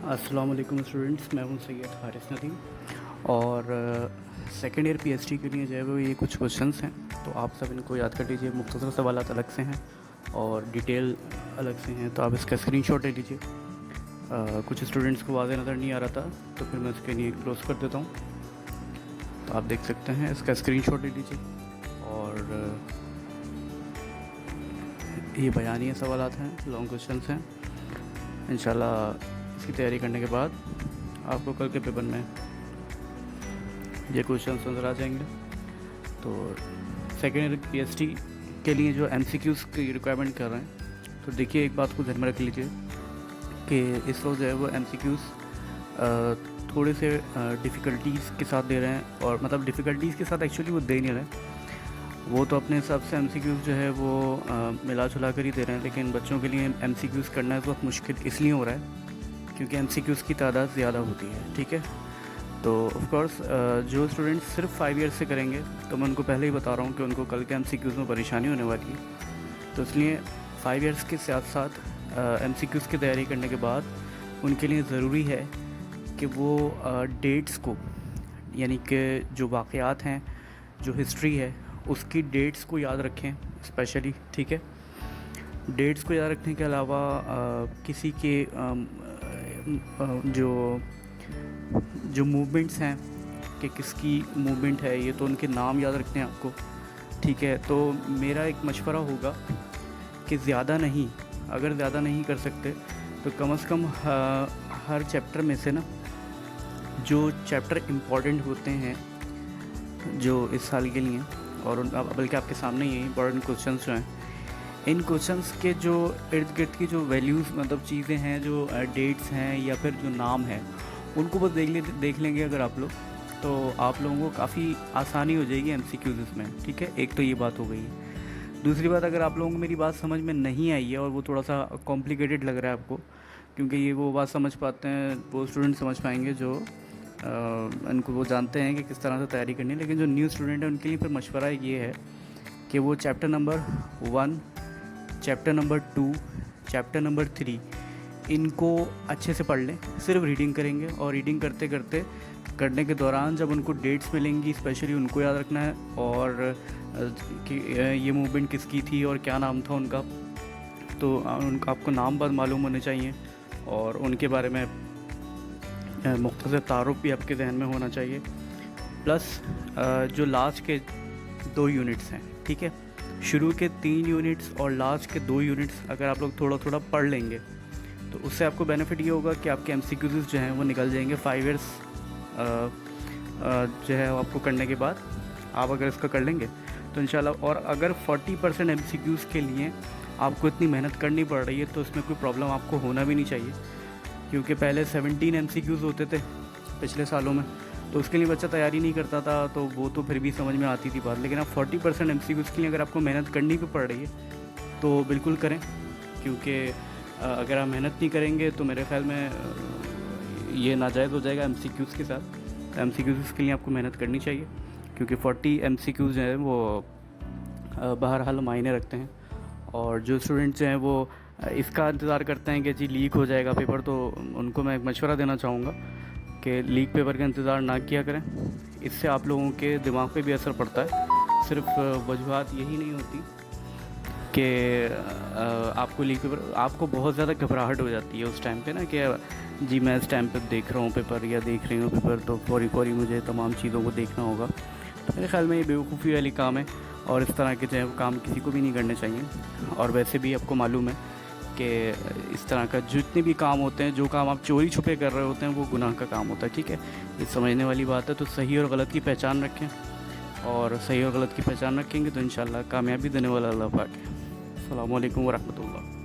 अस्सलाम वालेकुम स्टूडेंट्स, मैं हूं सैयद हारिस नदीम और सेकेंड ईयर पीएचडी के लिए जो है वो ये कुछ क्वेश्चंस हैं, तो आप सब इनको याद कर लीजिए। मुख्तसर सवालात अलग से हैं और डिटेल अलग से हैं, तो आप इसका स्क्रीनशॉट ले लीजिए। कुछ स्टूडेंट्स को वाज़ेह नज़र नहीं आ रहा था, तो फिर मैं इसके लिए क्लोज कर देता हूँ। तो आप देख सकते हैं, इसका स्क्रीनशॉट ले लीजिए। और ये बयानी सवालात हैं, लॉन्ग क्वेश्चंस हैं। इंशाल्लाह इसकी तैयारी करने के बाद आपको कल के पेपर में ये क्वेश्चन नज़र आ जाएंगे। तो सेकेंड ईयर पीएचडी के लिए जो एमसीक्यूज़ की रिक्वायरमेंट कर रहे हैं, तो देखिए एक बात को ध्यान में रख लीजिए कि इस वक्त जो है वो एमसीक्यूज़ थोड़े से डिफ़िकल्टीज़ के साथ दे रहे हैं, और मतलब डिफ़िकल्टीज़ के साथ एक्चुअली वो दे नहीं रहे, वो तो अपने हिसाब से एमसीक्यूज़ जो है वो मिला जुला कर ही दे रहे हैं। लेकिन बच्चों के लिए एमसीक्यूज़ करना इस वक्त मुश्किल इसलिए हो रहा है क्योंकि एमसीक्यूज़ की तादाद ज़्यादा होती है, ठीक है। तो ऑफ कोर्स जो स्टूडेंट्स सिर्फ 5 ईयर्स से करेंगे, तो मैं उनको पहले ही बता रहा हूँ कि उनको कल के एमसीक्यूज़ में परेशानी होने वाली है। तो इसलिए 5 ईयर्स के साथ साथ एमसीक्यूज़ की तैयारी करने के बाद उनके लिए ज़रूरी है कि वो डेट्स को, यानी कि जो वाक़यात हैं, जो हिस्ट्री है, उसकी डेट्स को याद रखें स्पेशली, ठीक है। डेट्स को याद रखने के अलावा किसी के जो मूवमेंट्स हैं कि किसकी मूवमेंट है, ये तो उनके नाम याद रखने हैं आपको, ठीक है। तो मेरा एक मशवरा होगा कि ज़्यादा नहीं, अगर ज़्यादा नहीं कर सकते तो कम से कम हर चैप्टर में से ना जो चैप्टर इम्पॉर्टेंट होते हैं जो इस साल के लिए, और बल्कि आपके सामने ये इंपॉर्टेंट क्वेश्चंस जो हैं, इन क्वेश्चंस के जो इर्द गिर्द की जो वैल्यूज़, मतलब चीज़ें हैं, जो डेट्स हैं या फिर जो नाम है, उनको बस देख लेंगे अगर आप लोग, तो आप लोगों को काफ़ी आसानी हो जाएगी एमसीक्यूज़ इसमें, ठीक है। एक तो ये बात हो गई है। दूसरी बात, अगर आप लोगों को मेरी बात समझ में नहीं आई है और वो थोड़ा सा कॉम्प्लिकेटेड लग रहा है आपको, क्योंकि ये वो बात समझ पाते हैं, वो स्टूडेंट समझ पाएंगे जो उनको वो जानते हैं कि किस तरह से तैयारी करनी है। लेकिन जो न्यू स्टूडेंट है उनके लिए फिर मशवरा ये है कि वो chapter number 1, chapter number 2, chapter number 3 इनको अच्छे से पढ़ लें। सिर्फ रीडिंग करेंगे और रीडिंग करने के दौरान जब उनको डेट्स मिलेंगी, स्पेशली उनको याद रखना है, और कि ये मूवमेंट किसकी थी और क्या नाम था उनका, तो उनका आपको नाम बाद मालूम होने चाहिए और उनके बारे में मुख्तसर तारुफ भी आपके जहन में होना चाहिए। प्लस जो लास्ट के 2 यूनिट्स हैं, ठीक है, शुरू के 3 यूनिट्स और लास्ट के 2 यूनिट्स अगर आप लोग थोड़ा थोड़ा पढ़ लेंगे तो उससे आपको बेनिफिट ये होगा कि आपके एमसीक्यूज़ जो हैं वो निकल जाएंगे 5 ईयर्स जो है आपको करने के बाद। आप अगर इसका कर लेंगे तो इंशाल्लाह, और अगर 40% एमसीक्यूज़ के लिए आपको इतनी मेहनत करनी पड़ रही है तो इसमें कोई प्रॉब्लम आपको होना भी नहीं चाहिए, क्योंकि पहले 17 एमसीक्यूज़ होते थे पिछले सालों में, तो उसके लिए बच्चा तैयारी नहीं करता था, तो वो तो फिर भी समझ में आती थी बात। लेकिन अब 40% एमसीक्यूज़ के लिए अगर आपको मेहनत करनी भी पड़ रही है तो बिल्कुल करें, क्योंकि अगर आप मेहनत नहीं करेंगे तो मेरे ख्याल में ये नाजायज़ हो जाएगा एमसीक्यूज़ के साथ। तो एमसीक्यूज़ के लिए आपको मेहनत करनी चाहिए, क्योंकि 40 एमसीक्यूज़ जो हैं वो बहरहाल मायने रखते हैं। और जो स्टूडेंट्स हैं वो इसका इंतज़ार करते हैं कि जी लीक हो जाएगा पेपर, तो उनको मैं एक मशवरा देना चाहूँगा कि लीक पेपर का इंतज़ार ना किया करें। इससे आप लोगों के दिमाग पे भी असर पड़ता है। सिर्फ वजूहात यही नहीं होती कि आपको लीक पेपर, आपको बहुत ज़्यादा घबराहट हो जाती है उस टाइम पे ना, कि जी मैं इस टाइम पे देख रहा हूँ पेपर या देख रही हूँ पेपर, तो फौरी मुझे तमाम चीज़ों को देखना होगा। तो मेरे ख्याल में ये बेवकूफ़ी वाली काम है, और इस तरह के जो है वो काम किसी को भी नहीं करने चाहिए। और वैसे भी आपको मालूम है कि इस तरह का जितने भी काम होते हैं, जो काम आप चोरी छुपे कर रहे होते हैं, वो गुनाह का काम होता है, ठीक है। ये समझने वाली बात है। तो सही और गलत की पहचान रखें, और सही और गलत की पहचान रखेंगे तो इंशाल्लाह कामयाबी देने वाला अल्लाह पाक है। अस्सलामु अलैकुम व रहमतुल्लाह।